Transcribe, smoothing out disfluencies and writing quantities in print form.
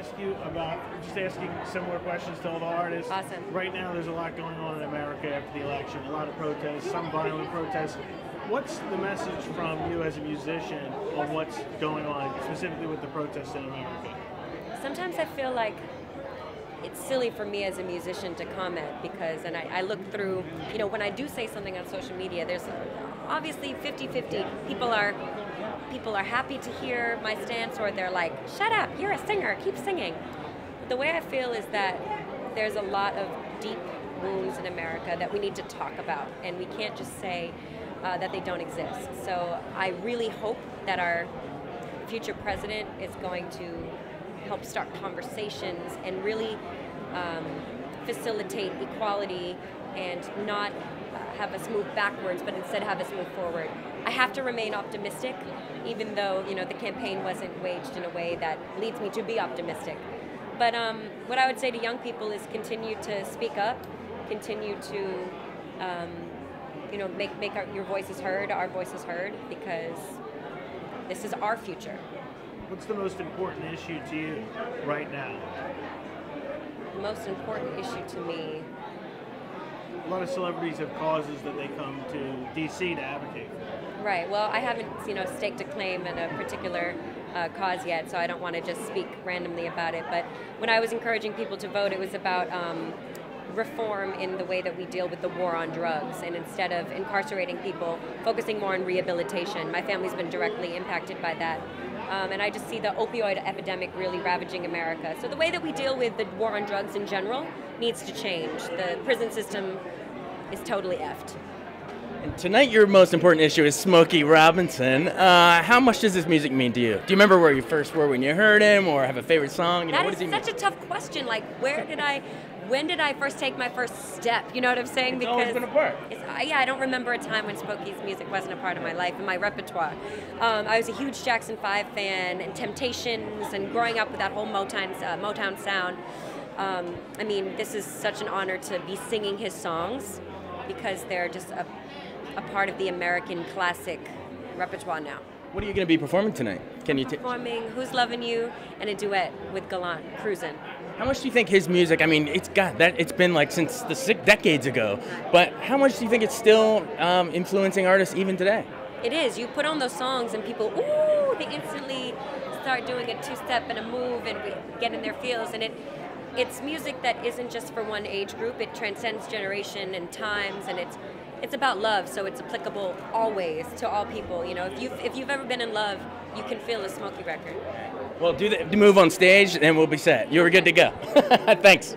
ask you about, just asking similar questions to all the artists. Awesome. Right now there's a lot going on in America after the election, a lot of protests, some violent protests. What's the message from you as a musician on what's going on, specifically with the protests in America? Sometimes I feel like it's silly for me as a musician to comment because, and I look through, you know, when I do say something on social media, there's obviously 50-50. People are happy to hear my stance, or they're like, shut up, you're a singer, keep singing. But the way I feel is that there's a lot of deep wounds in America that we need to talk about, and we can't just say that they don't exist. So I really hope that our future president is going to help start conversations and really facilitate equality and not have us move backwards, but instead have us move forward. I have to remain optimistic, even though, you know, the campaign wasn't waged in a way that leads me to be optimistic. But what I would say to young people is continue to speak up, continue to you know, make your voices heard, our voices heard, because this is our future. What's the most important issue to you right now? The most important issue to me. A lot of celebrities have causes that they come to D.C. to advocate for. Right. Well, I haven't, you know, staked a claim in a particular cause yet, so I don't want to just speak randomly about it. But when I was encouraging people to vote, it was about reform in the way that we deal with the war on drugs, and instead of incarcerating people, focusing more on rehabilitation. My family's been directly impacted by that. And I just see the opioid epidemic really ravaging America. So the way that we deal with the war on drugs in general needs to change. The prison system is totally effed. And tonight your most important issue is Smokey Robinson. How much does this music mean to you? Do you remember where you first were when you heard him, or have a favorite song? You know, that is such a tough question. Like, when did I first take my first step? You know what I'm saying? It's always been a part. Yeah, I don't remember a time when Smokey's music wasn't a part of my life and my repertoire. I was a huge Jackson 5 fan, and Temptations, and growing up with that whole Motown sound. I mean, this is such an honor to be singing his songs because they're just a part of the American classic repertoire now. What are you going to be performing tonight? Performing Who's Lovin' You and a duet with Gallant, Cruisin'. How much do you think his music, I mean, it's been like since the decades ago, but how much do you think it's still influencing artists even today? It is. You put on those songs and people, ooh, they instantly start doing a two-step and a move and get in their feels. And it's music that isn't just for one age group. It transcends generation and times, and it's about love, so it's applicable always to all people. You know, if you've ever been in love, you can feel a Smokey record. Well, do the move on stage, and we'll be set. You were good to go. Thanks.